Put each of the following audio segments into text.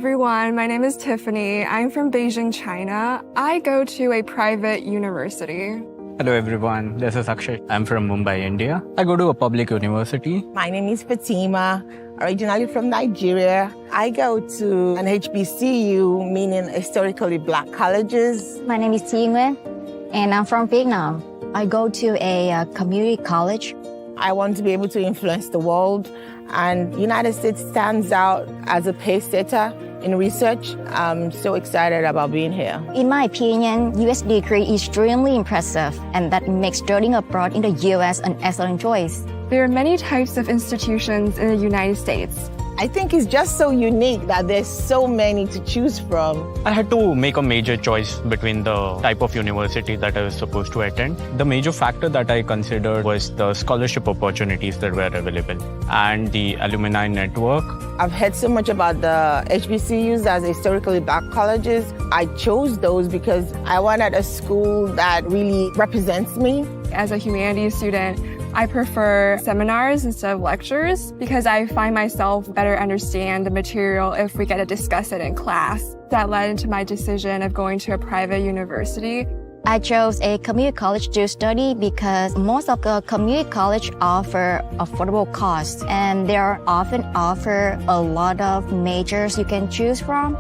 everyone. My name is Tiffany. I'm from Beijing, China. I go to a private university. Hello everyone, this is Akshay. I'm from Mumbai, India. I go to a public university. My name is Fatima, originally from Nigeria. I go to an HBCU, meaning historically black colleges. My name is Tingwe, and I'm from Vietnam. I go to a community college. I want to be able to influence the world, and the United States stands out as a pace setter in research. I'm so excited about being here. In my opinion, U.S. degree is extremely impressive, and that makes studying abroad in the U.S. an excellent choice. There are many types of institutions in the United States. I think it's just so unique that there's so many to choose from. I had to make a major choice between the type of university that I was supposed to attend. The major factor that I considered was the scholarship opportunities that were available and the alumni network. I've heard so much about the HBCUs as historically black colleges. I chose those because I wanted a school that really represents me. As a humanities student, I prefer seminars instead of lectures because I find myself better understand the material if we get to discuss it in class. That led into my decision of going to a private university. I chose a community college to study because most of the community college offer affordable costs, and they often offer a lot of majors you can choose from.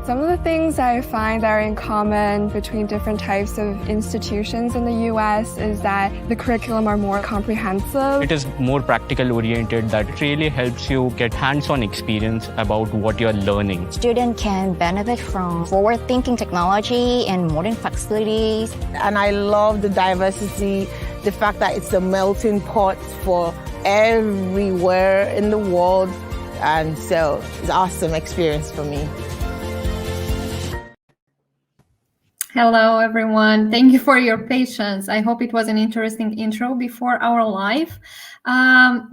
Some of the things I find that are in common between different types of institutions in the U.S. is that the curriculum are more comprehensive. It is more practical oriented that really helps you get hands-on experience about what you're learning. Students can benefit from forward-thinking technology and modern facilities. And I love the diversity, the fact that it's a melting pot for everywhere in the world. And so it's an awesome experience for me. Hello, everyone. Thank you for your patience. I hope it was an interesting intro before our live.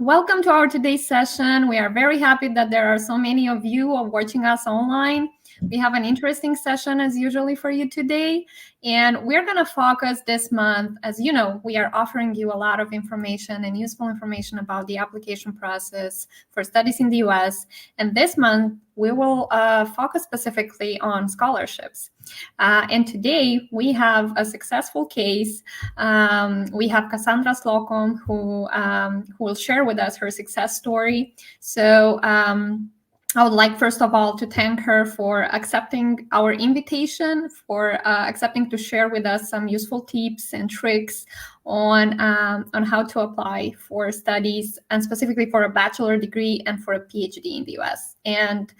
Welcome to our today's session. We are very happy that there are so many of you watching us online. We have an interesting session as usually for you today, and we're going to focus this month. As you know, we are offering you a lot of information and useful information about the application process for studies in the US. And this month, we will focus specifically on scholarships. And today, we have a successful case. We have Casandra Slocum, who will share with us her success story. So I would like, first of all, to thank her for accepting our invitation, for accepting to share with us some useful tips and tricks on how to apply for studies, and specifically for a bachelor degree and for a PhD in the US. And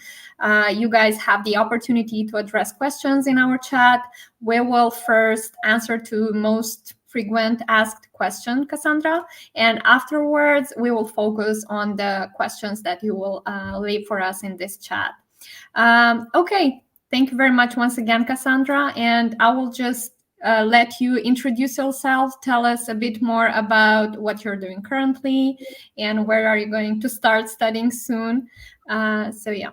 you guys have the opportunity to address questions in our chat. We will first answer to most frequent asked question, Casandra, and afterwards we will focus on the questions that you will leave for us in this chat. Okay, thank you very much once again, Casandra, and I will just let you introduce yourself, tell us a bit more about what you're doing currently and where are you going to start studying soon. So yeah.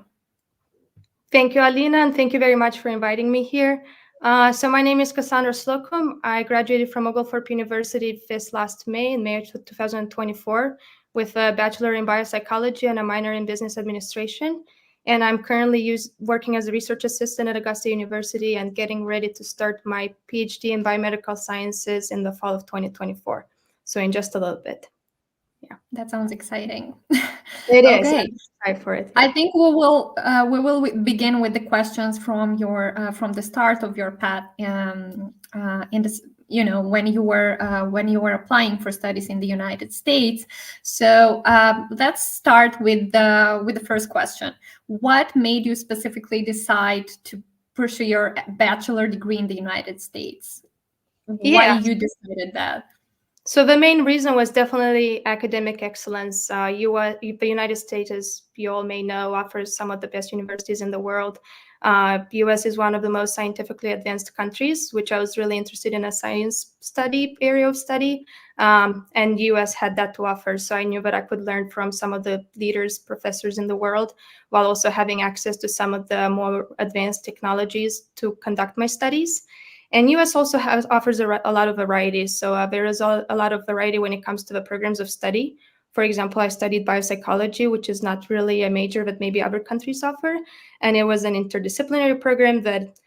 Thank you, Alina, and thank you very much for inviting me here. So my name is Casandra Slocum. I graduated from Oglethorpe University this last May, in May 2024, with a bachelor in biopsychology and a minor in business administration. And I'm currently working as a research assistant at Augusta University and getting ready to start my PhD in biomedical sciences in the fall of 2024. So in just a little bit. Yeah, that sounds exciting. It is. Okay. I'm excited for it. I think we will begin with the questions from your from the start of your path in this, when you were applying for studies in the United States. So let's start with the first question. What made you specifically decide to pursue your bachelor degree in the United States? Why you decided that? So the main reason was definitely academic excellence. The United States, as you all may know, offers some of the best universities in the world. US is one of the most scientifically advanced countries, which I was really interested in a science area of study. And US had that to offer. So I knew that I could learn from some of the leaders, professors in the world, while also having access to some of the more advanced technologies to conduct my studies. And US also offers a lot of variety. So there is a lot of variety when it comes to the programs of study. For example, I studied biopsychology, which is not really a major that maybe other countries offer. And it was an interdisciplinary program that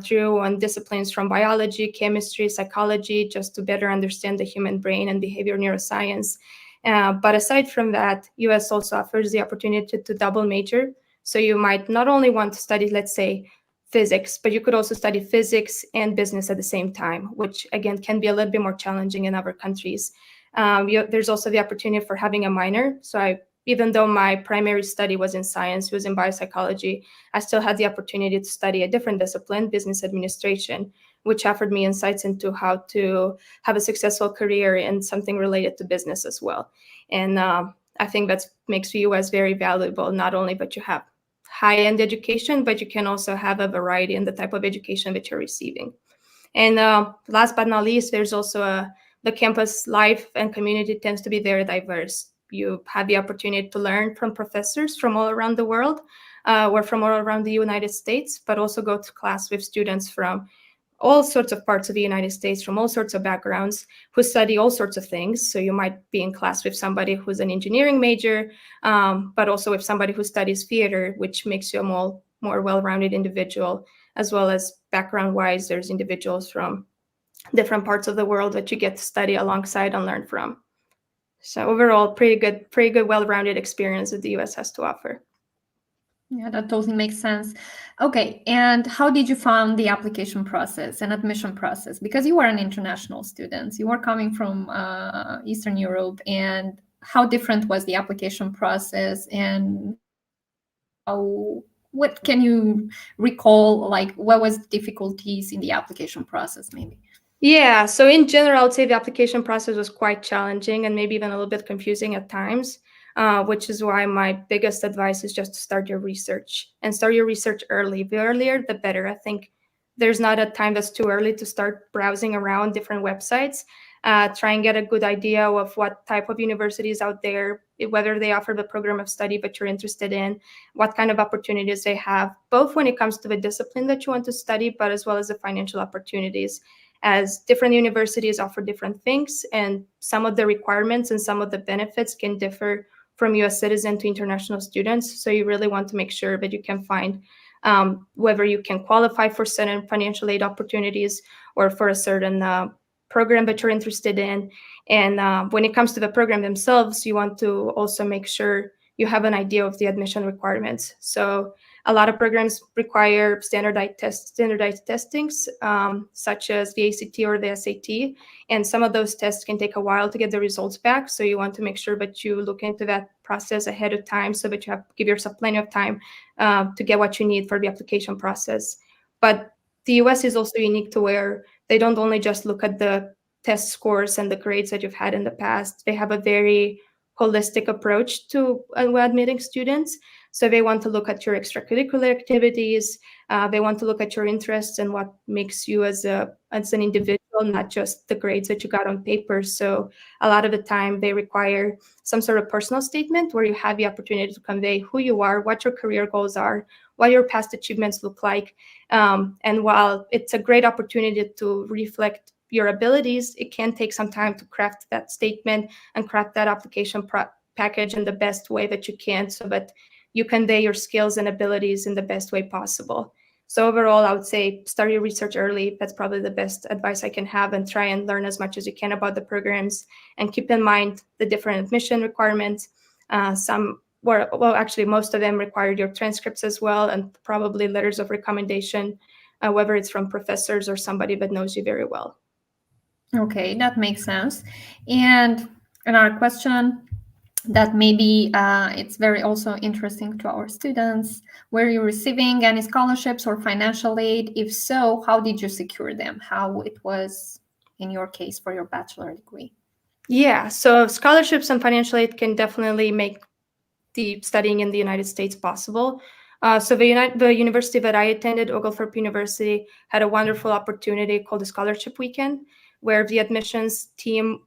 drew on disciplines from biology, chemistry, psychology, just to better understand the human brain and behavior neuroscience. But aside from that, US also offers the opportunity to double major. So you might not only want to study, let's say, physics, but you could also study physics and business at the same time, which again can be a little bit more challenging in other countries. There's also the opportunity for having a minor. So even though my primary study was in science, was in biopsychology, I still had the opportunity to study a different discipline, business administration, which offered me insights into how to have a successful career in something related to business as well. And I think that makes the US very valuable, not only that you have high-end education, but you can also have a variety in the type of education that you're receiving. And last but not least, there's also the campus life and community tends to be very diverse. You have the opportunity to learn from professors from all around the world or from all around the United States, but also go to class with students from all sorts of parts of the United States, from all sorts of backgrounds, who study all sorts of things. So you might be in class with somebody who's an engineering major, but also with somebody who studies theater, which makes you a more well-rounded individual, as well as background-wise, there's individuals from different parts of the world that you get to study alongside and learn from. So overall, pretty good, well-rounded experience that the US has to offer. Yeah, that totally makes sense. Okay, and how did you find the application process and admission process? Because you were an international student, you were coming from Eastern Europe, and how different was the application process, and what can you recall, like what was difficulties in the application process maybe? Yeah, so in general, I would say the application process was quite challenging and maybe even a little bit confusing at times. Which is why my biggest advice is just to start your research and start your research early. The earlier, the better. I think there's not a time that's too early to start browsing around different websites. Try and get a good idea of what type of universities out there, whether they offer the program of study that you're interested in, what kind of opportunities they have, both when it comes to the discipline that you want to study, but as well as the financial opportunities, as different universities offer different things, and some of the requirements and some of the benefits can differ from US citizen to international students. So you really want to make sure that you can find whether you can qualify for certain financial aid opportunities or for a certain program that you're interested in. And when it comes to the program themselves, you want to also make sure you have an idea of the admission requirements. So a lot of programs require standardized testings, such as the ACT or the SAT. And some of those tests can take a while to get the results back. So you want to make sure that you look into that process ahead of time so that you give yourself plenty of time to get what you need for the application process. But the US is also unique to where they don't only just look at the test scores and the grades that you've had in the past. They have a very holistic approach to admitting students. So they want to look at your extracurricular activities. They want to look at your interests and what makes you as an individual, not just the grades that you got on paper. So a lot of the time they require some sort of personal statement where you have the opportunity to convey who you are, what your career goals are, what your past achievements look like. And while it's a great opportunity to reflect your abilities, it can take some time to craft that statement and craft that application package in the best way that you can so that you convey your skills and abilities in the best way possible. So overall, I would say start your research early. That's probably the best advice I can have, and try and learn as much as you can about the programs and keep in mind the different admission requirements. Actually, most of them require your transcripts as well, and probably letters of recommendation, whether it's from professors or somebody that knows you very well. Okay, that makes sense. And another question that maybe it's very also interesting to our students. Were you receiving any scholarships or financial aid? If so, how did you secure them? How it was in your case for your bachelor degree? Yeah, so scholarships and financial aid can definitely make the studying in the United States possible. So the university that I attended, Oglethorpe University, had a wonderful opportunity called the Scholarship Weekend, where the admissions team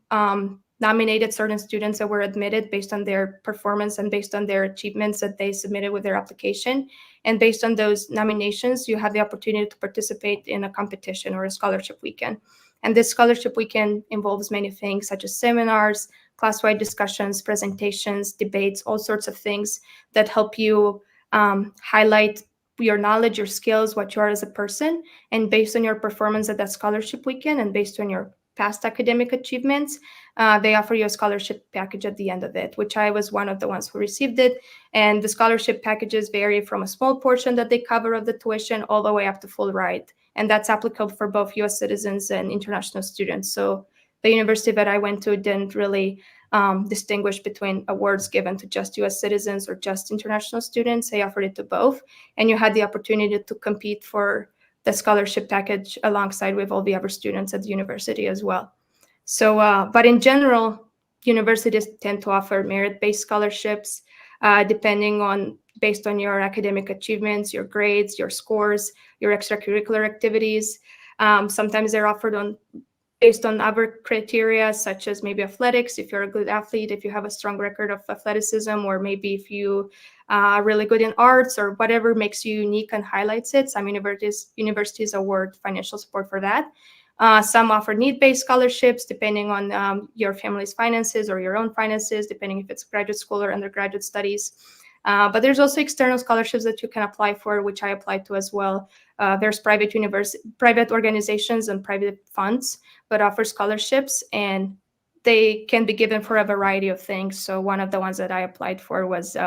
nominated certain students that were admitted based on their performance and based on their achievements that they submitted with their application. And based on those nominations, you have the opportunity to participate in a competition or a scholarship weekend. And this scholarship weekend involves many things such as seminars, class-wide discussions, presentations, debates, all sorts of things that help you highlight your knowledge, your skills, what you are as a person. And based on your performance at that scholarship weekend and based on your past academic achievements, they offer you a scholarship package at the end of it, which I was one of the ones who received it. And the scholarship packages vary from a small portion that they cover of the tuition all the way up to full ride. And that's applicable for both US citizens and international students. So the university that I went to didn't really distinguish between awards given to just US citizens or just international students. They offered it to both. And you had the opportunity to compete for the scholarship package alongside with all the other students at the university as well. So, but in general, universities tend to offer merit-based scholarships based on your academic achievements, your grades, your scores, your extracurricular activities. Sometimes they're offered based on other criteria, such as maybe athletics, if you're a good athlete, if you have a strong record of athleticism, or maybe if you are really good in arts or whatever makes you unique and highlights it. Some universities award financial support for that. Some offer need-based scholarships depending on your family's finances or your own finances, depending if it's graduate school or undergraduate studies. But there's also external scholarships that you can apply for, which I applied to as well. There's private organizations and private funds that offer scholarships, and they can be given for a variety of things. So one of the ones that I applied for was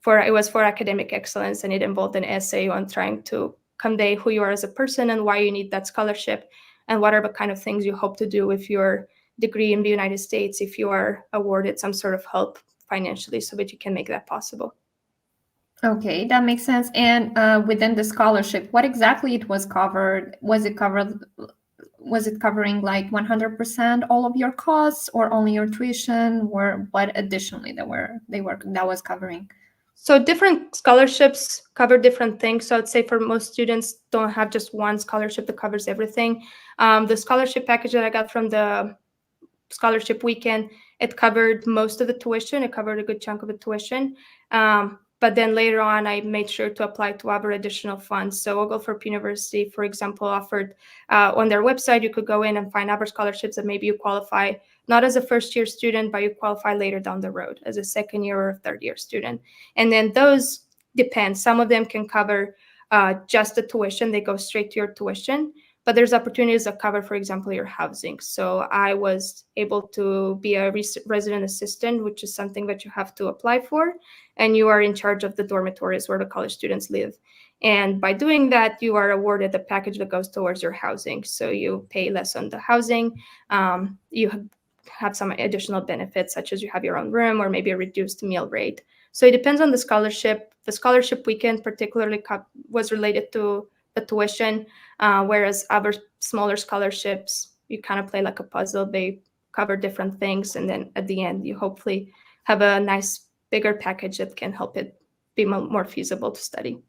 for academic excellence, and it involved an essay on trying to convey who you are as a person and why you need that scholarship, and what are the kind of things you hope to do with your degree in the United States if you are awarded some sort of help financially so that you can make that possible. Okay, that makes sense. And within the scholarship, what exactly it was covered? Was it covering like 100% all of your costs, or only your tuition, or what additionally that was covering? So different scholarships cover different things. So I'd say for most students, don't have just one scholarship that covers everything. The scholarship package that I got from the scholarship weekend, it covered most of the tuition. It covered a good chunk of the tuition. But then later on, I made sure to apply to other additional funds. So Oglethorpe University, for example, offered on their website, you could go in and find other scholarships that maybe you qualify not as a first-year student, but you qualify later down the road as a second-year or third-year student. And then those depend. Some of them can cover just the tuition. They go straight to your tuition. But there's opportunities that cover, for example, your housing. So I was able to be a resident assistant, which is something that you have to apply for. And you are in charge of the dormitories where the college students live. And by doing that, you are awarded a package that goes towards your housing. So you pay less on the housing. You have some additional benefits, such as you have your own room or maybe a reduced meal rate. So it depends on the scholarship. The scholarship weekend particularly was related to the tuition, whereas other smaller scholarships, you kind of play like a puzzle. They cover different things, and then at the end, you hopefully have a nice bigger package that can help it be more feasible to study.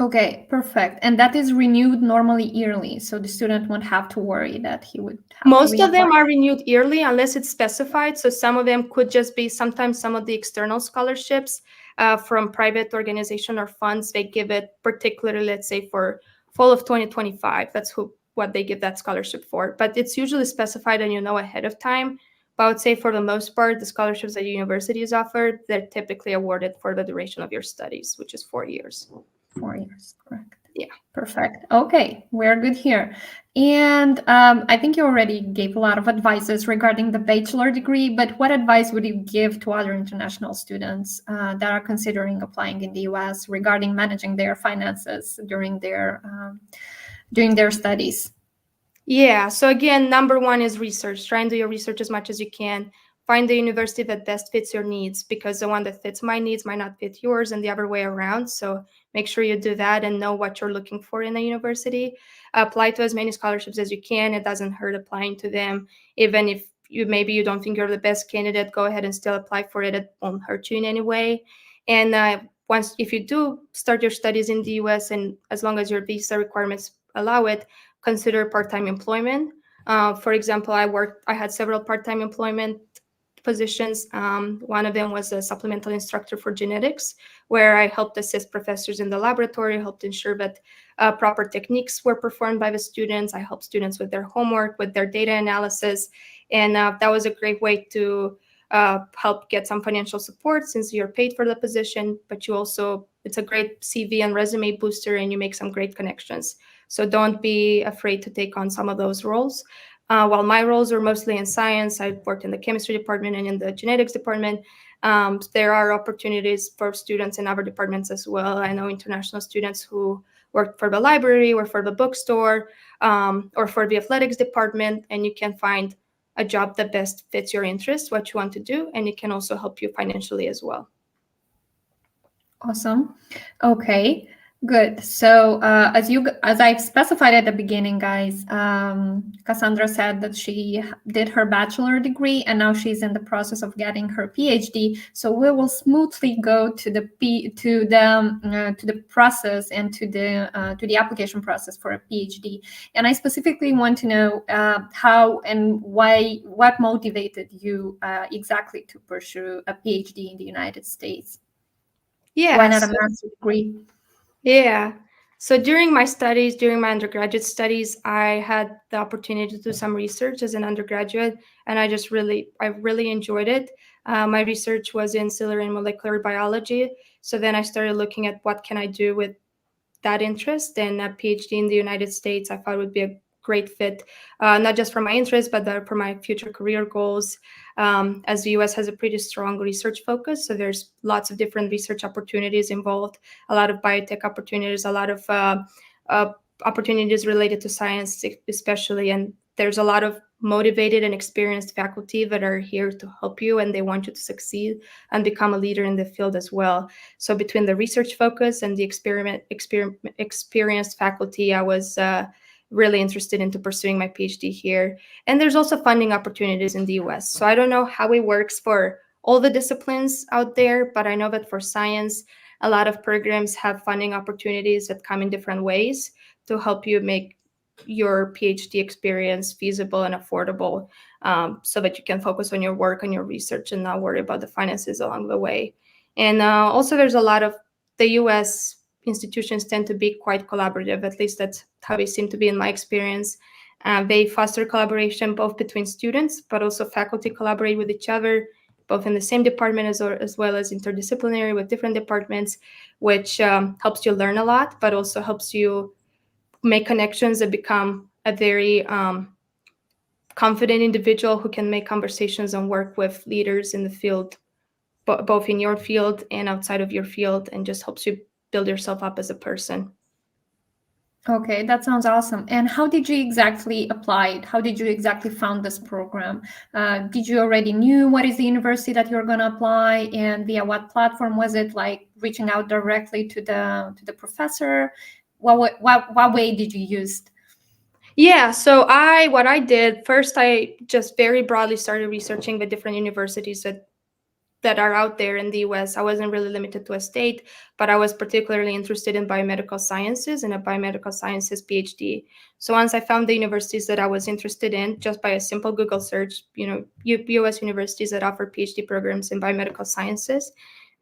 Okay, perfect. And that is renewed normally yearly, so the student won't have to worry that he would have Most of them are renewed yearly unless it's specified. So some of them could just be sometimes some of the external scholarships from private organization or funds. They give it particularly, let's say, for fall of 2025. That's what they give that scholarship for. But it's usually specified and you know ahead of time. But I would say for the most part, the scholarships that universities offer, they're typically awarded for the duration of your studies, which is 4 years. 4 years, correct. Yeah. Perfect. Okay, we're good here. And I think you already gave a lot of advices regarding the bachelor degree, but what advice would you give to other international students that are considering applying in the US regarding managing their finances during their studies? Yeah, so again, number one is research. Try and do your research as much as you can. Find the university that best fits your needs, because the one that fits my needs might not fit yours and the other way around. So make sure you do that and know what you're looking for in a university. Apply to as many scholarships as you can. It doesn't hurt applying to them. Even if maybe you don't think you're the best candidate, go ahead and still apply for it. It won't hurt you in any way. And if you do start your studies in the US, and as long as your visa requirements allow it, consider part-time employment. For example, I had several part-time employment positions. One of them was a supplemental instructor for genetics, where I helped assist professors in the laboratory, helped ensure that proper techniques were performed by the students. I helped students with their homework, with their data analysis. And that was a great way to help get some financial support, since you're paid for the position, but you also, it's a great CV and resume booster, and you make some great connections. So don't be afraid to take on some of those roles. While my roles were mostly in science, I worked in the chemistry department and in the genetics department. There are opportunities for students in other departments as well. I know international students who work for the library or for the bookstore or for the athletics department, and you can find a job that best fits your interests, what you want to do, and it can also help you financially as well. Awesome. Okay, good. So as I've specified at the beginning, guys, Casandra said that she did her bachelor degree and now she's in the process of getting her PhD. So we will smoothly go to the process and to the application process for a PhD. And I specifically want to know how and why, what motivated you exactly to pursue a PhD in the United States? Yeah. Why not a master's degree? Yeah. So during my studies, during my undergraduate studies, I had the opportunity to do some research as an undergraduate, and I really enjoyed it. My research was in cellular and molecular biology. So then I started looking at what can I do with that interest, and a PhD in the United States I thought would be a great fit, not just for my interest, but for my future career goals. As the US has a pretty strong research focus, so there's lots of different research opportunities involved, a lot of biotech opportunities, a lot of opportunities related to science especially, and there's a lot of motivated and experienced faculty that are here to help you, and they want you to succeed and become a leader in the field as well. So between the research focus and the experienced faculty, I was really interested into pursuing my PhD here. And there's also funding opportunities in the US. So I don't know how it works for all the disciplines out there, but I know that for science, a lot of programs have funding opportunities that come in different ways to help you make your PhD experience feasible and affordable, so that you can focus on your work and your research and not worry about the finances along the way. And also there's a lot of the US institutions tend to be quite collaborative, at least that's how they seem to be in my experience. They foster collaboration both between students, but also faculty collaborate with each other, both in the same department as well as interdisciplinary with different departments, which helps you learn a lot, but also helps you make connections and become a very confident individual who can make conversations and work with leaders in the field, both in your field and outside of your field, and just helps you build yourself up as a person. Okay, that sounds awesome. And how did you exactly apply it? How did you exactly found this program? Did you already knew what is the university that you're going to apply, and via what platform? Was it like reaching out directly to the professor? What way did you use? Yeah, so what I did first, I just very broadly started researching the different universities that are out there in the US. I wasn't really limited to a state, but I was particularly interested in biomedical sciences and a biomedical sciences PhD. So once I found the universities that I was interested in, just by a simple Google search, US universities that offer PhD programs in biomedical sciences,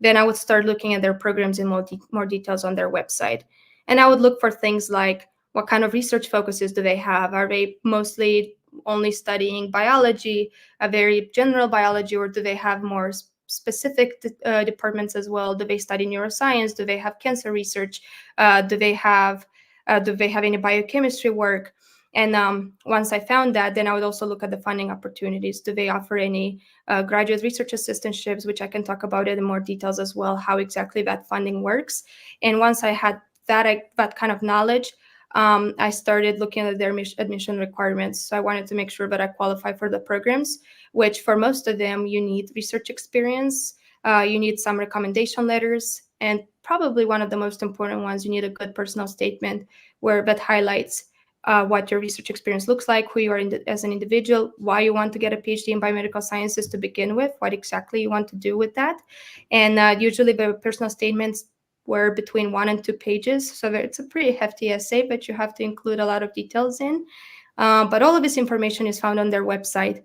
then I would start looking at their programs in more details on their website. And I would look for things like, what kind of research focuses do they have? Are they mostly only studying biology, a very general biology, or do they have more specific departments as well? Do they study neuroscience? Do they have cancer research? Do they have any biochemistry work? And once I found that, then I would also look at the funding opportunities. Do they offer any graduate research assistantships, which I can talk about it in more details as well, how exactly that funding works. And once I had that kind of knowledge, I started looking at their admission requirements. So I wanted to make sure that I qualify for the programs, which for most of them, you need research experience, you need some recommendation letters, and probably one of the most important ones, you need a good personal statement that highlights what your research experience looks like, who you are as an individual, why you want to get a PhD in biomedical sciences to begin with, what exactly you want to do with that. And usually the personal statements were between 1 and 2 pages. So it's a pretty hefty essay, but you have to include a lot of details in. But all of this information is found on their website.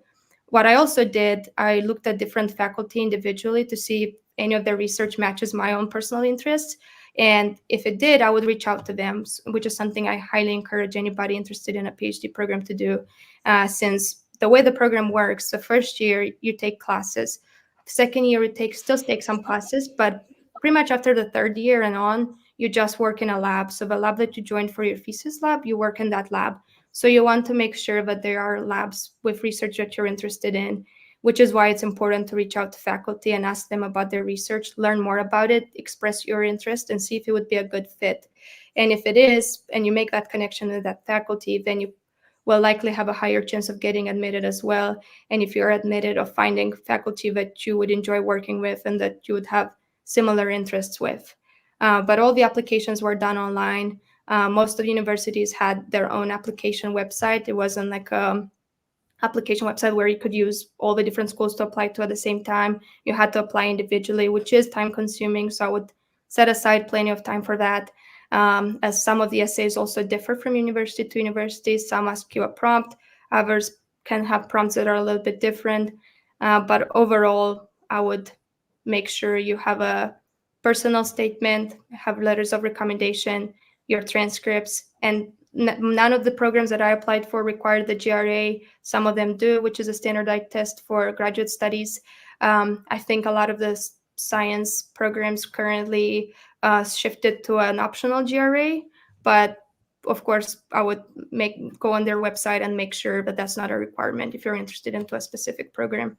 What I also did, I looked at different faculty individually to see if any of their research matches my own personal interests. And if it did, I would reach out to them, which is something I highly encourage anybody interested in a PhD program to do, since the way the program works, the first year you take classes. The second year still take some classes, but pretty much after the third year and on, you just work in a lab. So the lab that you joined for your thesis lab, you work in that lab. So you want to make sure that there are labs with research that you're interested in, which is why it's important to reach out to faculty and ask them about their research, learn more about it, express your interest, and see if it would be a good fit. And if it is, and you make that connection with that faculty, then you will likely have a higher chance of getting admitted as well. And if you're admitted, of finding faculty that you would enjoy working with and that you would have similar interests with. But all the applications were done online. Most of the universities had their own application website. It wasn't like a application website where you could use all the different schools to apply to at the same time. You had to apply individually, which is time consuming. So I would set aside plenty of time for that. As some of the essays also differ from university to university. Some ask you a prompt, others can have prompts that are a little bit different. But overall, I would make sure you have a personal statement, have letters of recommendation, your transcripts, and none of the programs that I applied for required the GRA. Some of them do, which is a standardized test for graduate studies. I think a lot of the science programs currently shifted to an optional GRA, but of course, I would go on their website and make sure that that's not a requirement if you're interested into a specific program.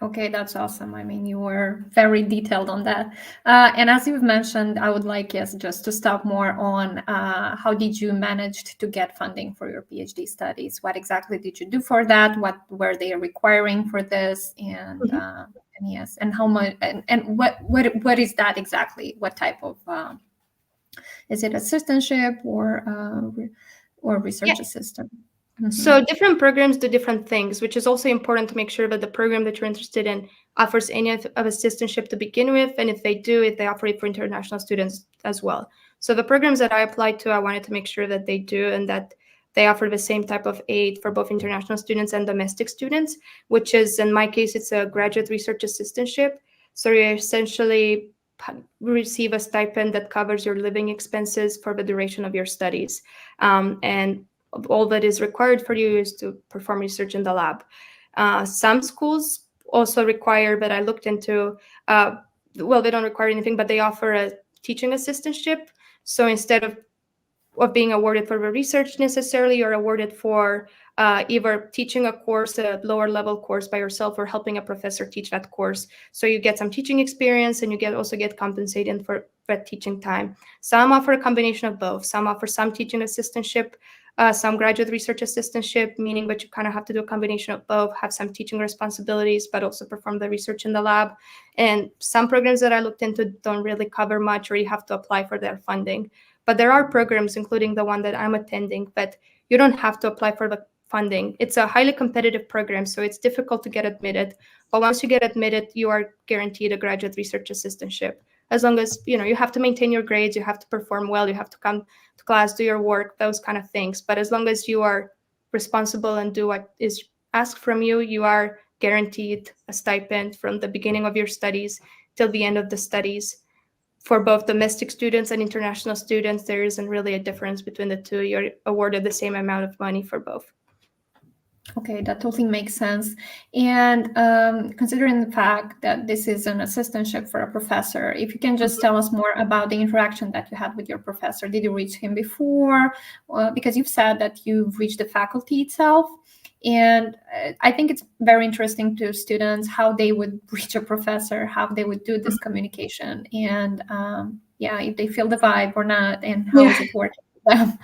Okay, that's awesome. I mean, you were very detailed on that. And as you've mentioned, I would like, yes, just to stop more on how did you manage to get funding for your PhD studies? What exactly did you do for that? What were they requiring for this? And, and yes, and how much, and what is that exactly? What type of, is it assistantship or research assistant? So different programs do different things, which is also important to make sure that the program that you're interested in offers any of assistantship to begin with. And if they do, if they offer it for international students as well. So the programs that I applied to, I wanted to make sure that they do and that they offer the same type of aid for both international students and domestic students, which is, in my case, it's a graduate research assistantship. So you essentially receive a stipend that covers your living expenses for the duration of your studies. And all that is required for you is to perform research in the lab. Some schools also require, but I looked into, well, they don't require anything, but they offer a teaching assistantship. So instead of being awarded for the research necessarily, you're awarded for either teaching a course, a lower level course by yourself, or helping a professor teach that course. So you get some teaching experience and you also get compensated for that teaching time. Some offer a combination of both. Some offer some teaching assistantship, some graduate research assistantship, meaning that you kind of have to do a combination of both, have some teaching responsibilities, but also perform the research in the lab. And some programs that I looked into don't really cover much, or you have to apply for their funding. But there are programs, including the one that I'm attending, that you don't have to apply for the funding. It's a highly competitive program, so it's difficult to get admitted. But once you get admitted, you are guaranteed a graduate research assistantship. As long as, you have to maintain your grades, you have to perform well, you have to come to class, do your work, those kind of things. But as long as you are responsible and do what is asked from you, you are guaranteed a stipend from the beginning of your studies till the end of the studies. For both domestic students and international students, there isn't really a difference between the two. You're awarded the same amount of money for both. Okay, that totally makes sense. And considering the fact that this is an assistantship for a professor, if you can just tell us more about the interaction that you had with your professor. Did you reach him before? Because you've said that you've reached the faculty itself. And I think it's very interesting to students how they would reach a professor, how they would do this communication, and if they feel the vibe or not, and how is it working for them.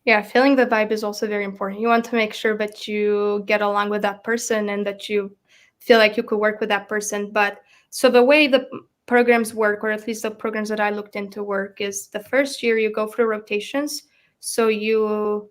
Yeah, feeling the vibe is also very important. You want to make sure that you get along with that person and that you feel like you could work with that person. But so the way the programs work, or at least the programs that I looked into work, is the first year you go through rotations. So you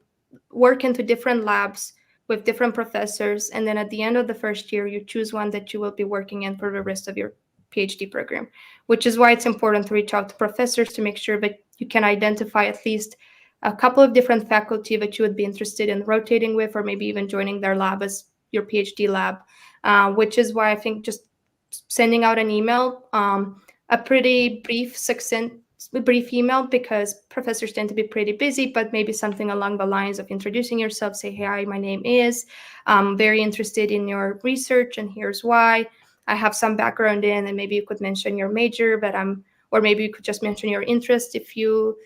work into different labs with different professors. And then at the end of the first year, you choose one that you will be working in for the rest of your PhD program, which is why it's important to reach out to professors to make sure that you can identify at least a couple of different faculty that you would be interested in rotating with, or maybe even joining their lab as your PhD lab, which is why I think just sending out an email, a pretty brief, succinct, brief email, because professors tend to be pretty busy, but maybe something along the lines of introducing yourself, say, hey, hi, my name is, I'm very interested in your research and here's why. I have some background in, and maybe you could mention your major, or maybe you could just mention your interest if you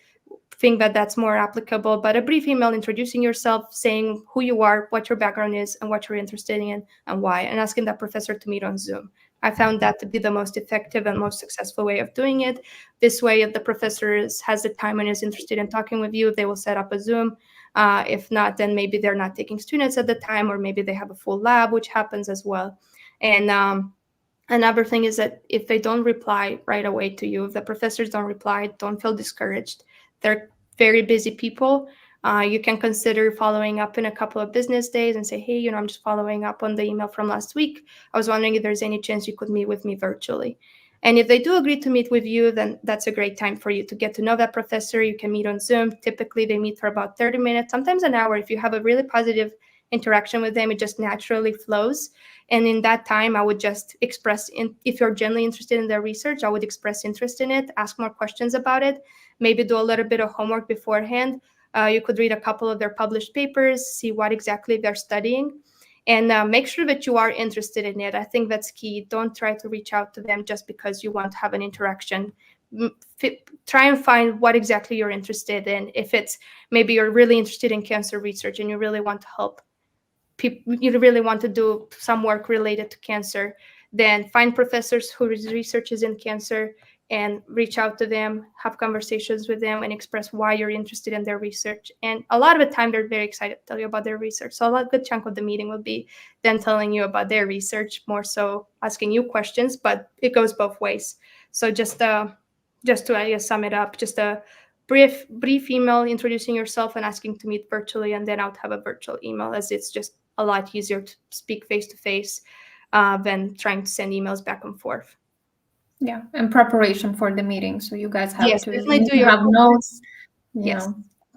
think that that's more applicable. But a brief email introducing yourself, saying who you are, what your background is, and what you're interested in and why, and asking that professor to meet on Zoom. I found that to be the most effective and most successful way of doing it. This way, if the professor has the time and is interested in talking with you, they will set up a Zoom. If not, then maybe they're not taking students at the time, or maybe they have a full lab, which happens as well. And another thing is that if they don't reply right away to you, if the professors don't reply, don't feel discouraged. They're very busy people. You can consider following up in a couple of business days and say, hey, I'm just following up on the email from last week. I was wondering if there's any chance you could meet with me virtually. And if they do agree to meet with you, then that's a great time for you to get to know that professor. You can meet on Zoom. Typically, they meet for about 30 minutes, sometimes an hour. If you have a really positive interaction with them, it just naturally flows. And in that time, I would just express, if you're genuinely interested in their research, I would express interest in it, ask more questions about it, maybe do a little bit of homework beforehand. You could read a couple of their published papers, see what exactly they're studying, and make sure that you are interested in it. I think that's key. Don't try to reach out to them just because you want to have an interaction. Try and find what exactly you're interested in. If it's maybe you're really interested in cancer research and you really want to help people, you really want to do some work related to cancer, then find professors whose research is in cancer and reach out to them, have conversations with them, and express why you're interested in their research. And a lot of the time, they're very excited to tell you about their research. So a good chunk of the meeting will be them telling you about their research, more so asking you questions, but it goes both ways. So just to I guess sum it up, just a brief email introducing yourself and asking to meet virtually, and then I would have a virtual email, as it's just a lot easier to speak face-to-face than trying to send emails back and forth. Yeah, and preparation for the meeting. So you guys have to have notes. Yes.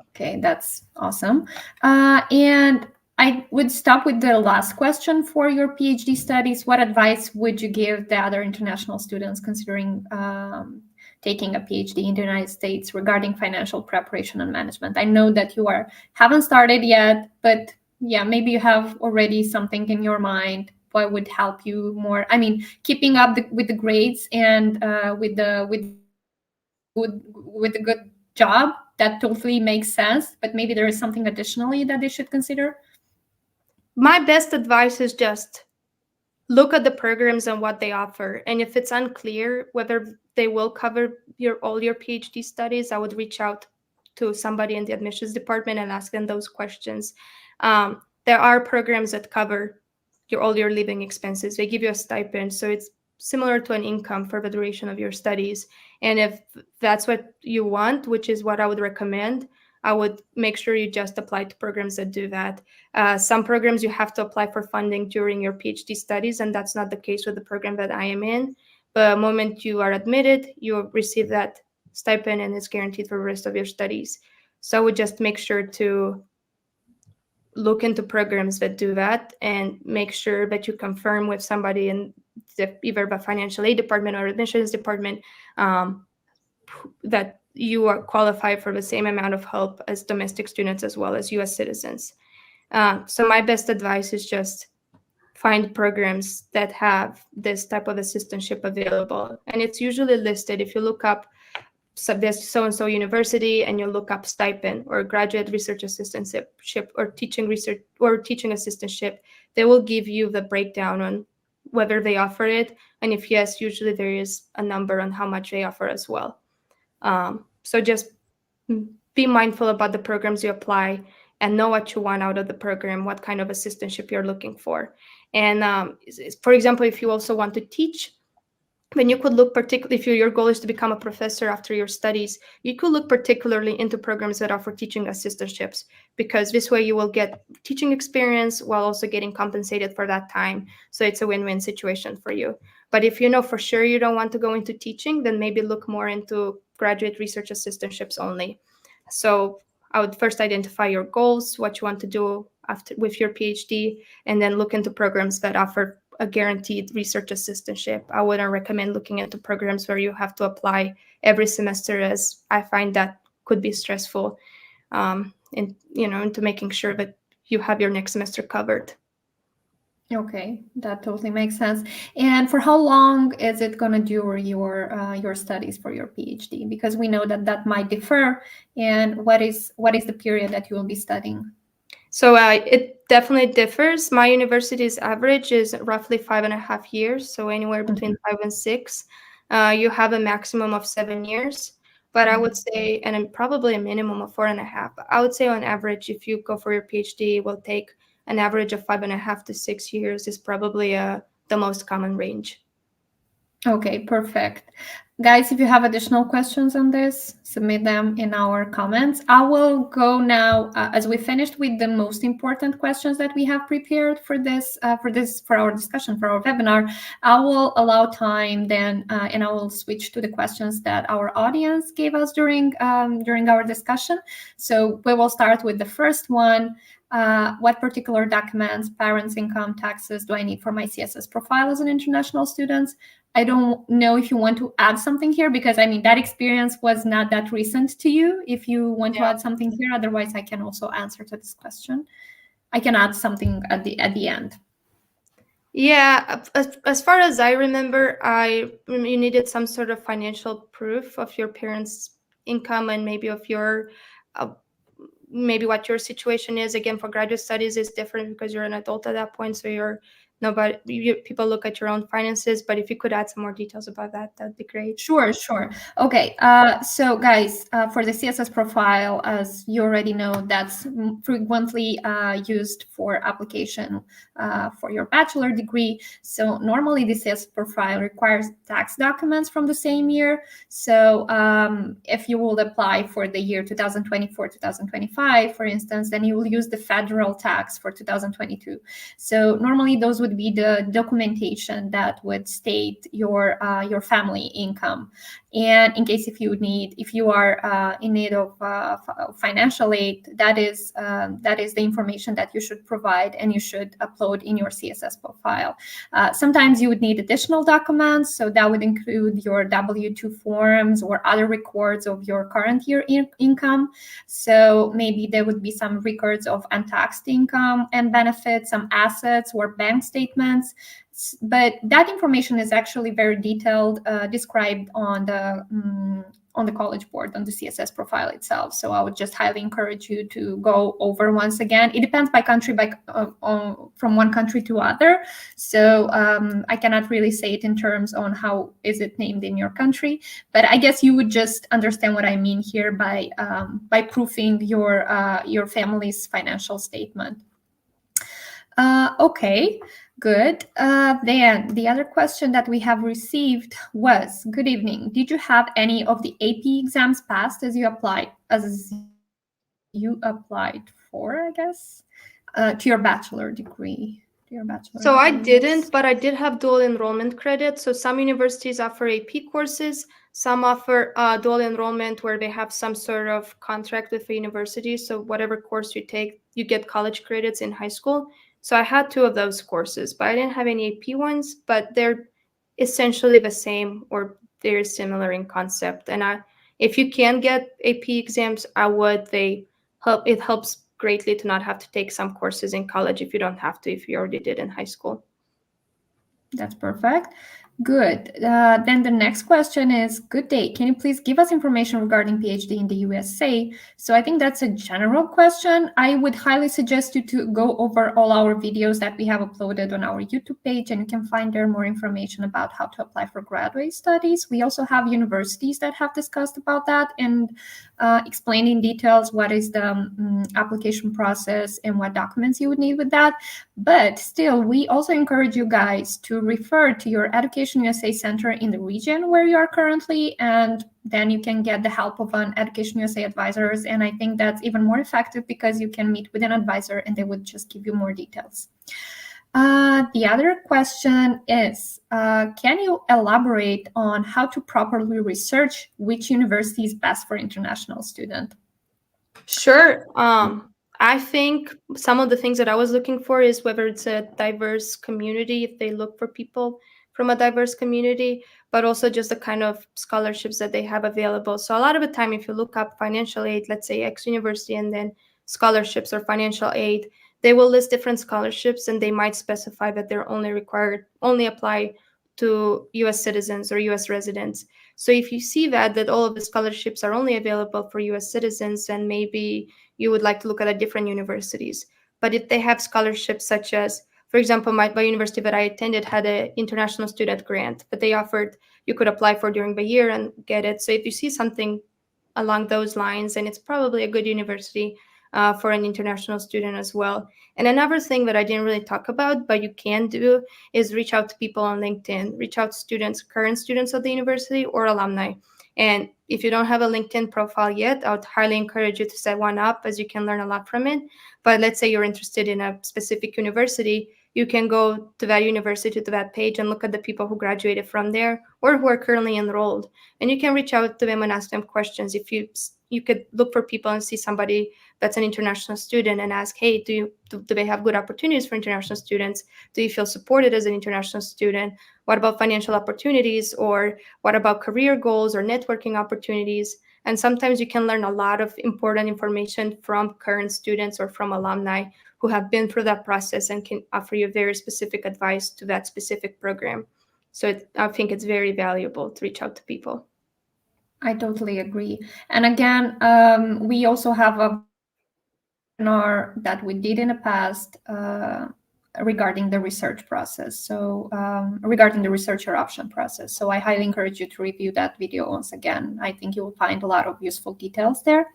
Okay, that's awesome. And I would stop with the last question for your PhD studies. What advice would you give the other international students considering taking a PhD in the United States regarding financial preparation and management? I know that you haven't started yet, but yeah, maybe you have already something in your mind. What would help you more? I mean, keeping up with the grades and with a good job, that totally makes sense. But maybe there is something additionally that they should consider. My best advice is just look at the programs and what they offer. And if it's unclear whether they will cover all your PhD studies, I would reach out to somebody in the admissions department and ask them those questions. There are programs that cover all your living expenses. They give you a stipend, so it's similar to an income for the duration of your studies. And if that's what you want, which is what I would recommend, I would make sure you just apply to programs that do that. Some programs you have to apply for funding during your PhD studies, and that's not the case with the program that I am in. But the moment you are admitted, you receive that stipend and it's guaranteed for the rest of your studies. So I would just make sure to look into programs that do that and make sure that you confirm with somebody in either the financial aid department or admissions department that you are qualified for the same amount of help as domestic students as well as U.S. citizens. So my best advice is just find programs that have this type of assistantship available. And it's usually listed. If you look up so-and-so university and you look up stipend or graduate research assistantship or teaching assistantship, they will give you the breakdown on whether they offer it. And if yes, usually there is a number on how much they offer as well. So just be mindful about the programs you apply and know what you want out of the program, what kind of assistantship you're looking for. And for example, if you also want to teach, then you could look particularly, if your goal is to become a professor after your studies, you could look particularly into programs that offer teaching assistantships, because this way you will get teaching experience while also getting compensated for that time. So it's a win-win situation for you. But if you know for sure you don't want to go into teaching, then maybe look more into graduate research assistantships only. So I would first identify your goals, what you want to do after with your PhD, and then look into programs that offer a guaranteed research assistantship. I wouldn't recommend looking into programs where you have to apply every semester, as I find that could be stressful, into making sure that you have your next semester covered. Okay, that totally makes sense. And for how long is it going to do your studies for your PhD? Because we know that might differ. And what is the period that you will be studying? So it definitely differs. My university's average is roughly 5.5 years, so anywhere between 5 and 6. You have a maximum of 7 years, but I would say, and probably a minimum of 4.5. I would say on average, if you go for your PhD, it will take an average of 5.5 to 6 years is probably the most common range. Okay, perfect. Guys, if you have additional questions on this, submit them in our comments. I will go now, as we finished with the most important questions that we have prepared for our discussion, for our webinar. I will allow time then, and I will switch to the questions that our audience gave us during our discussion. So we will start with the first one. What particular documents, parents' income, taxes do I need for my CSS profile as an international student? I don't know if you want to add something here, because I mean, that experience was not that recent to you. If you want to add something here, otherwise I can also answer to this question. I can add something at the end. Yeah, as far as I remember, you needed some sort of financial proof of your parents' income and maybe of your maybe what your situation is. Again, for graduate studies is different because you're an adult at that point, so people look at your own finances. But if you could add some more details about that, that'd be great. Sure. Okay. So guys, for the CSS profile, as you already know, that's frequently used for application for your bachelor degree. So normally the CSS profile requires tax documents from the same year. So if you will apply for the year 2024, 2025, for instance, then you will use the federal tax for 2022. So normally those would be the documentation that would state your family income. And in case if you are in need of financial aid, that is the information that you should provide and you should upload in your CSS profile. Sometimes you would need additional documents, so that would include your W-2 forms or other records of your current year income. So maybe there would be some records of untaxed income and benefits, some assets or bank statements. But that information is actually very detailed, described on the College Board, on the CSS profile itself. So I would just highly encourage you to go over once again. It depends by country, from one country to other. So I cannot really say it in terms on how is it named in your country, but I guess you would just understand what I mean here by proofing your family's financial statement. Okay. Good. Then the other question that we have received was, good evening. Did you have any of the AP exams passed as you applied for, I guess, to your bachelor degree? So I didn't, but I did have dual enrollment credit. So some universities offer AP courses. Some offer dual enrollment where they have some sort of contract with the university. So whatever course you take, you get college credits in high school. So I had 2 of those courses, but I didn't have any AP ones, but they're essentially the same or they're similar in concept. And if you can get AP exams, I would. It helps greatly to not have to take some courses in college if you don't have to, if you already did in high school. That's perfect. Good. Then the next question is, good day. Can you please give us information regarding PhD in the USA? So I think that's a general question. I would highly suggest you to go over all our videos that we have uploaded on our YouTube page, and you can find there more information about how to apply for graduate studies. We also have universities that have discussed about that and explained in details what is the application process and what documents you would need with that. But still, we also encourage you guys to refer to your Education USA Center in the region where you are currently, and then you can get the help of an Education USA advisors. And I think that's even more effective because you can meet with an advisor and they would just give you more details. The other question is, can you elaborate on how to properly research which university is best for international student? Sure. I think some of the things that I was looking for is whether it's a diverse community, if they look for people from a diverse community, but also just the kind of scholarships that they have available. So a lot of the time, if you look up financial aid, let's say X university, and then scholarships or financial aid, they will list different scholarships, and they might specify that they're only apply to US citizens or US residents. So if you see that all of the scholarships are only available for US citizens, and maybe you would like to look at different universities. But if they have scholarships such as, for example, my university that I attended had an international student grant that they offered you could apply for during the year and get it. So if you see something along those lines, and it's probably a good university for an international student as well. And another thing that I didn't really talk about, but you can do, is reach out to people on LinkedIn, reach out to students, current students of the university or alumni. And if you don't have a LinkedIn profile yet, I would highly encourage you to set one up, as you can learn a lot from it. But let's say you're interested in a specific university, you can go to that university, to that page, and look at the people who graduated from there or who are currently enrolled. And you can reach out to them and ask them questions. If you could look for people and see somebody that's an international student and ask, hey, do they have good opportunities for international students? Do you feel supported as an international student? What about financial opportunities? Or what about career goals or networking opportunities? And sometimes you can learn a lot of important information from current students or from alumni who have been through that process and can offer you very specific advice to that specific program. So I think it's very valuable to reach out to people. I totally agree. And again, we also have a webinar that we did in the past regarding the research process. So regarding the researcher option process. So I highly encourage you to review that video once again. I think you will find a lot of useful details there.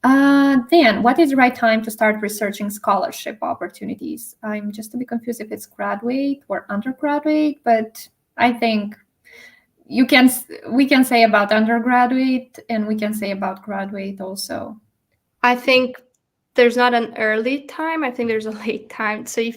Dan, what is the right time to start researching scholarship opportunities? I'm just a bit confused if it's graduate or undergraduate, but I think we can say about undergraduate and we can say about graduate also. I think there's not an early time. I think there's a late time. So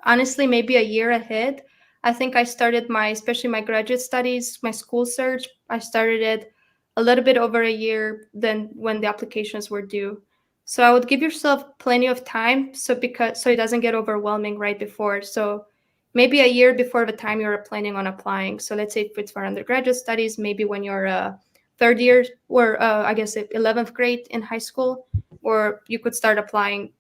honestly, maybe a year ahead. I think I started especially my graduate studies, my school search, I started it a little bit over a year than when the applications were due. So I would give yourself plenty of time so it doesn't get overwhelming right before. So maybe a year before the time you're planning on applying. So let's say if it's for undergraduate studies, maybe when you're third year or I guess 11th grade in high school, or you could start applying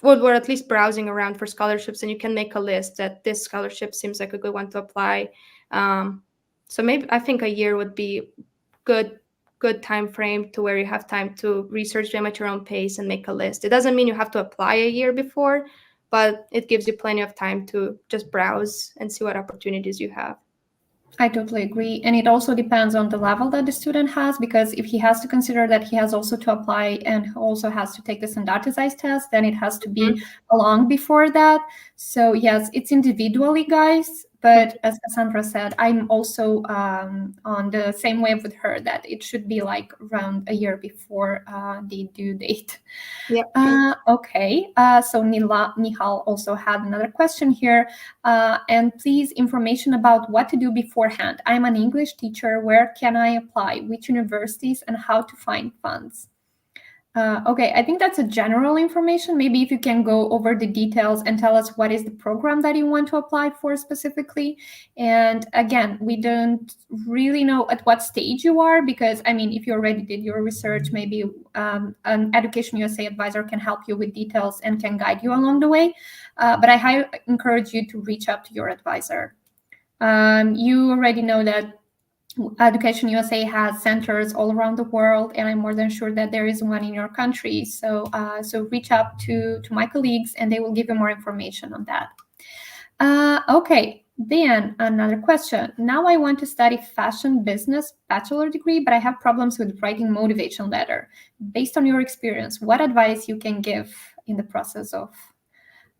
or at least browsing around for scholarships, and you can make a list that this scholarship seems like a good one to apply. So maybe I think a year would be good time frame to where you have time to research them at your own pace and make a list. It doesn't mean you have to apply a year before, but it gives you plenty of time to just browse and see what opportunities you have. I totally agree. And it also depends on the level that the student has, because if he has to consider that he has also to apply and also has to take the standardized test, then it has to be long before that. So yes, it's individually, guys. But as Casandra said, I'm also on the same wave with her that it should be like around a year before the due date. Yep. Okay. So Nihal also had another question here. And please, information about what to do beforehand. I'm an English teacher. Where can I apply? Which universities and how to find funds? Okay, I think that's a general information. Maybe if you can go over the details and tell us what is the program that you want to apply for specifically. And again, we don't really know at what stage you are, because I mean, if you already did your research, maybe an Education USA advisor can help you with details and can guide you along the way. But I highly encourage you to reach out to your advisor. You already know that Education USA has centers all around the world, and I'm more than sure that there is one in your country. So reach out to my colleagues, and they will give you more information on that. Okay, then another question. Now I want to study fashion business bachelor degree, but I have problems with writing motivation letter. Based on your experience, what advice you can give in the process of,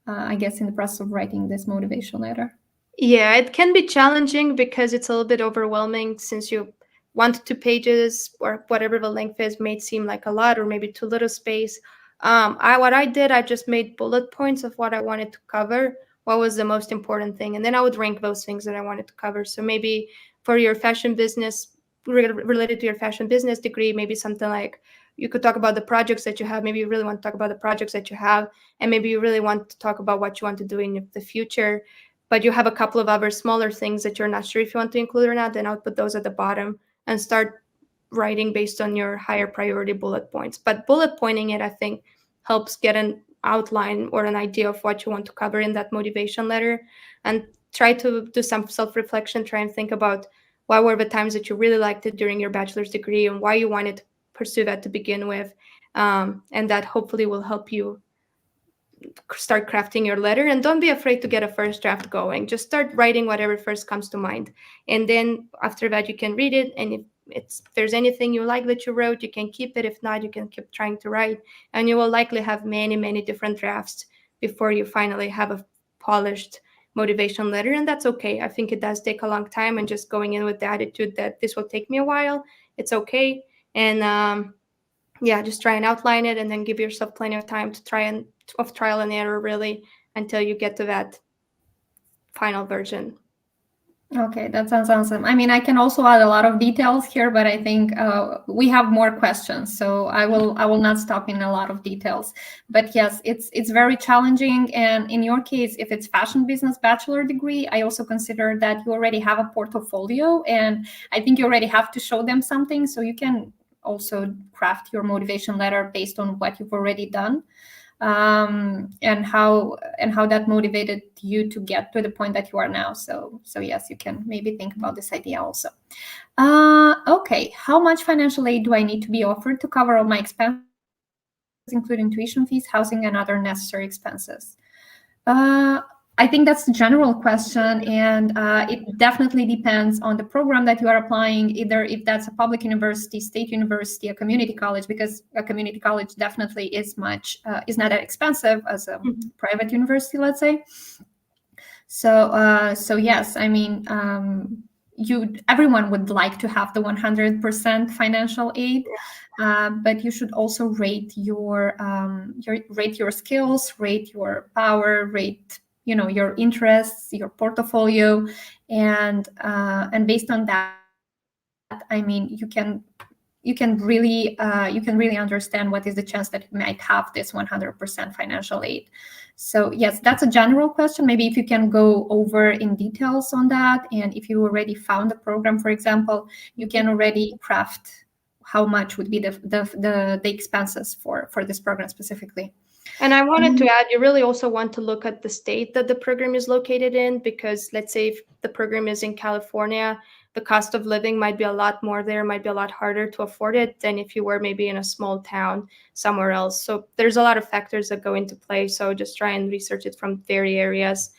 writing this motivation letter? Yeah, it can be challenging because it's a little bit overwhelming, since you 1 to 2 pages or whatever the length is may seem like a lot, or maybe too little space. What I did, I just made bullet points of what I wanted to cover, what was the most important thing, and then I would rank those things that I wanted to cover. So maybe for your fashion business, related to your fashion business degree, maybe something like you could talk about the projects that you have. Maybe you really want to talk about the projects that you have, and maybe you really want to talk about what you want to do in the future, but you have a couple of other smaller things that you're not sure if you want to include or not, then I'll put those at the bottom and start writing based on your higher priority bullet points. But bullet pointing it, I think, helps get an outline or an idea of what you want to cover in that motivation letter, and try to do some self-reflection. Try and think about what were the times that you really liked it during your bachelor's degree and why you wanted to pursue that to begin with. And that hopefully will help you start crafting your letter. And don't be afraid to get a first draft going. Just start writing whatever first comes to mind. And then after that, you can read it. And if there's anything you like that you wrote, you can keep it. If not, you can keep trying to write. And you will likely have many, many different drafts before you finally have a polished motivation letter. And that's okay. I think it does take a long time, and just going in with the attitude that this will take me a while, it's okay. And just try and outline it, and then give yourself plenty of time to trial and error, really, until you get to that final version. Okay, that sounds awesome. I mean, I can also add a lot of details here, but I think we have more questions, so I will not stop in a lot of details. But yes, it's very challenging. And in your case, if it's fashion business bachelor degree, I also consider that you already have a portfolio, and I think you already have to show them something, so you can also craft your motivation letter based on what you've already done. And how that motivated you to get to the point that you are now. So yes, you can maybe think about this idea also. Okay, how much financial aid do I need to be offered to cover all my expenses, including tuition fees, housing, and other necessary expenses? I think that's a general question, and it definitely depends on the program that you are applying, either if that's a public university, state university, a community college, because a community college definitely is not that expensive as a private university, let's say. So yes, I mean, everyone would like to have the 100% financial aid, but you should also rate your skills, rate your power, rate your interests, your portfolio, and based on that, I mean, you can really understand what is the chance that you might have this 100% financial aid. So yes, that's a general question. Maybe if you can go over in details on that, and if you already found a program, for example, you can already craft how much would be the expenses for this program specifically. And I wanted to add, you really also want to look at the state that the program is located in, because let's say if the program is in California, the cost of living might be a lot more there, might be a lot harder to afford it than if you were maybe in a small town somewhere else. So there's a lot of factors that go into play. So just try and research it from very areas,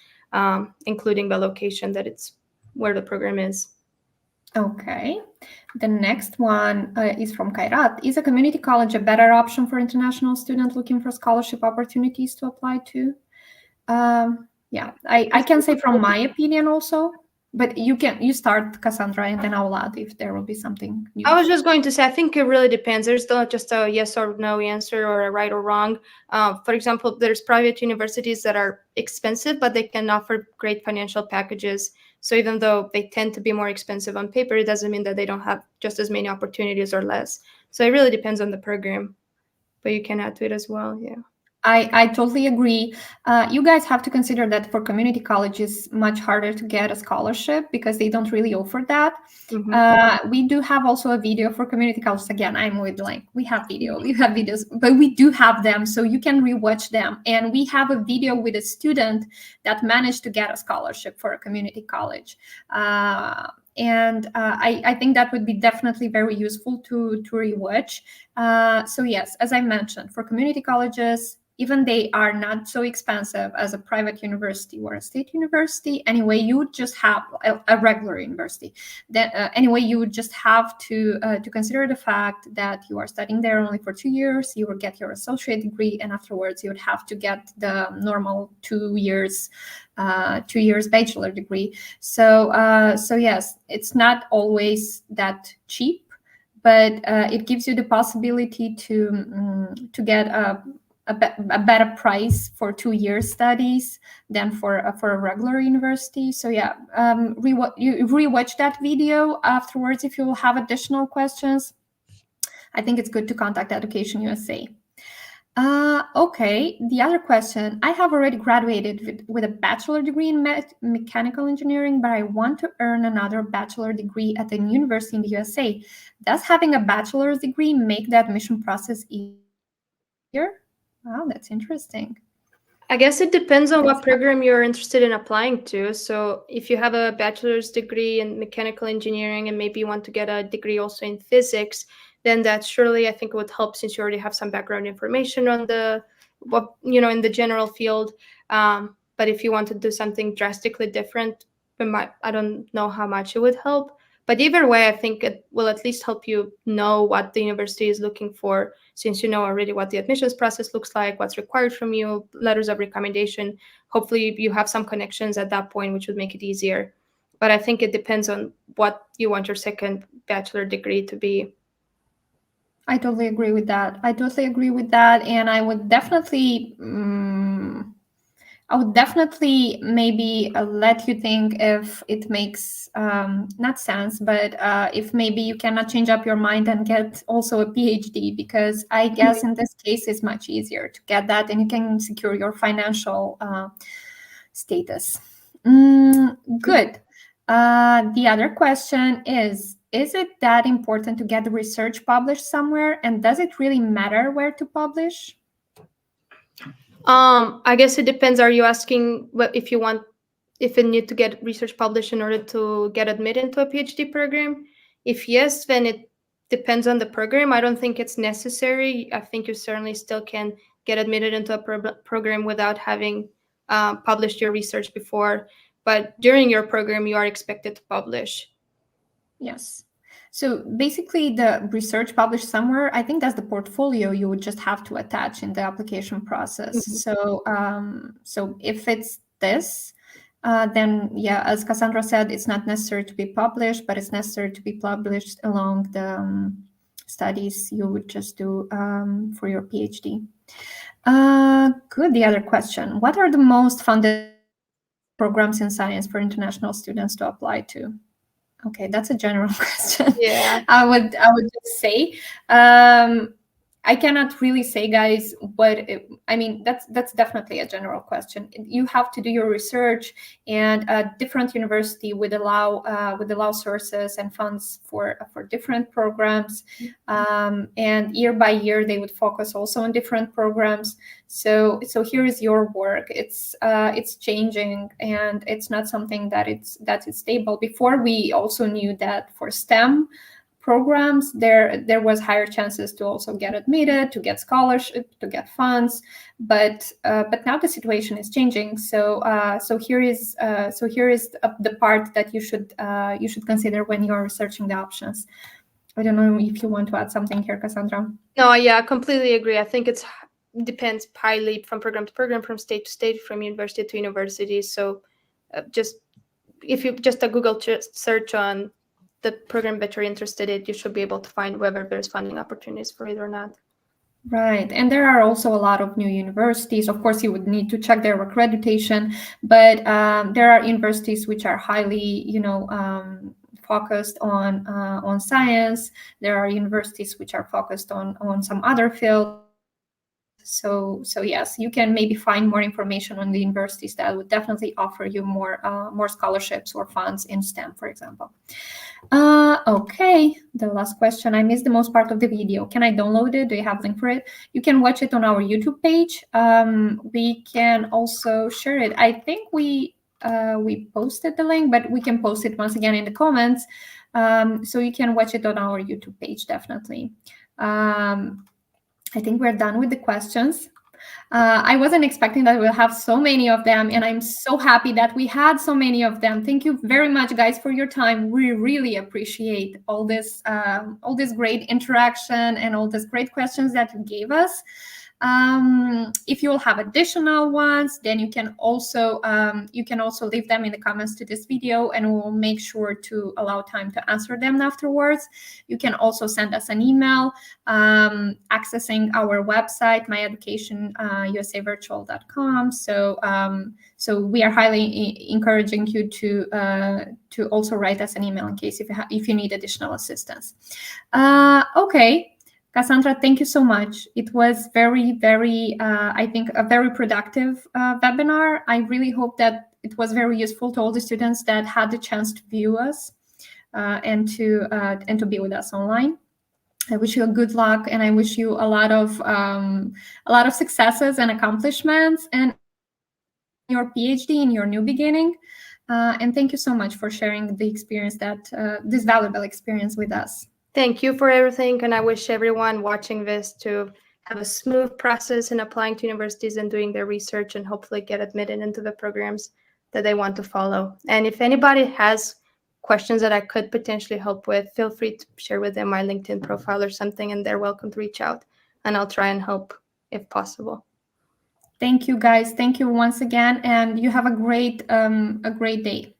including the location that it's where the program is. Okay. The next one is from Kairat. Is a community college a better option for international students looking for scholarship opportunities to apply to? Yeah, I can say from my opinion also, but you start, Casandra, and then I'll add if there will be something new. I was just going to say, I think it really depends. There's not just a yes or no answer or a right or wrong. For example, there's private universities that are expensive, but they can offer great financial packages. So even though they tend to be more expensive on paper, it doesn't mean that they don't have just as many opportunities or less. So it really depends on the program, but you can add to it as well. Yeah. I totally agree. You guys have to consider that for community colleges, much harder to get a scholarship because they don't really offer that. We do have also a video for community colleges. Again, I'm with we have videos, but we do have them, so you can rewatch them. And we have a video with a student that managed to get a scholarship for a community college. And I think that would be definitely very useful to rewatch. So yes, as I mentioned, for community colleges, even they are not so expensive as a private university or a state university. Anyway, you would just have a regular university. Then anyway, you would just have to consider the fact that you are studying there only for 2 years. You will get your associate degree, and afterwards you would have to get the normal 2 years bachelor degree. So yes, it's not always that cheap, but it gives you the possibility to get a better price for 2 years studies than for a regular university. So yeah, you rewatch that video afterwards if you will have additional questions. I think it's good to contact Education USA. Okay, the other question. I have already graduated with a bachelor degree in mechanical engineering, but I want to earn another bachelor degree at a university in the USA. Does having a bachelor's degree make the admission process easier? Wow, that's interesting. I guess it depends on what program you're interested in applying to. So if you have a bachelor's degree in mechanical engineering and maybe you want to get a degree also in physics, then that surely I think would help, since you already have some background information on in the general field. But if you want to do something drastically different, I don't know how much it would help. But either way, I think it will at least help you know what the university is looking for, since you know already what the admissions process looks like, what's required from you, letters of recommendation. Hopefully you have some connections at that point, which would make it easier. But I think it depends on what you want your second bachelor degree to be. I totally agree with that. And I would definitely maybe let you think if it makes not sense, but if maybe you cannot change up your mind and get also a PhD, because I guess in this case it's much easier to get that, and you can secure your financial status. Good. The other question is it that important to get the research published somewhere, and does it really matter where to publish? I guess it depends. Are you asking if you need to get research published in order to get admitted into a PhD program? If yes, then it depends on the program. I don't think it's necessary. I think you certainly still can get admitted into a program without having published your research before. But during your program, you are expected to publish. Yes. So basically the research published somewhere, I think that's the portfolio you would just have to attach in the application process. Mm-hmm. So if it's this, then yeah, as Casandra said, it's not necessary to be published, but it's necessary to be published along the studies you would just do for your PhD. Good. The other question, what are the most funded programs in science for international students to apply to? Okay, that's a general question. Yeah, I would just say, I cannot really say, guys, that's definitely a general question. You have to do your research, and a different university would allow sources and funds for different programs, and year by year they would focus also on different programs. So here is your work. It's changing, and it's not something that is stable. Before, we also knew that for STEM programs, there was higher chances to also get admitted, to get scholarship, to get funds, but now the situation is changing. So here is the part that you should consider when you are researching the options. I don't know if you want to add something here, Casandra. No, yeah, I completely agree. I think it depends highly from program to program, from state to state, from university to university. So if you just a Google search on the program that you're interested in, you should be able to find whether there's funding opportunities for it or not. Right. And there are also a lot of new universities. Of course, you would need to check their accreditation, but there are universities which are highly, focused on science. There are universities which are focused on some other field. So yes, you can maybe find more information on the universities that would definitely offer you more scholarships or funds in STEM, for example. Okay, the last question. I missed the most part of the video. Can I download it? Do you have a link for it? You can watch it on our YouTube page. We can also share it. I think we posted the link, but we can post it once again in the comments. So you can watch it on our YouTube page, definitely. I think we're done with the questions. I wasn't expecting that we'll have so many of them, and I'm so happy that we had so many of them. Thank you very much, guys, for your time. We really appreciate all this great interaction and all these great questions that you gave us. If you will have additional ones, then you can also leave them in the comments to this video, and we'll make sure to allow time to answer them afterwards. You can also send us an email accessing our website, myeducationusavirtual.com. So we are highly encouraging you to also write us an email in case if you need additional assistance. Okay. Cassandra, thank you so much. It was very, very, I think, a very productive webinar. I really hope that it was very useful to all the students that had the chance to view us and to be with us online. I wish you a good luck, and I wish you a lot of successes and accomplishments, and your PhD in your new beginning. And thank you so much for sharing the experience this valuable experience with us. Thank you for everything, and I wish everyone watching this to have a smooth process in applying to universities and doing their research, and hopefully get admitted into the programs that they want to follow. And if anybody has questions that I could potentially help with, feel free to share with them my LinkedIn profile or something, and they're welcome to reach out, and I'll try and help if possible. Thank you, guys. Thank you once again, and you have a great day.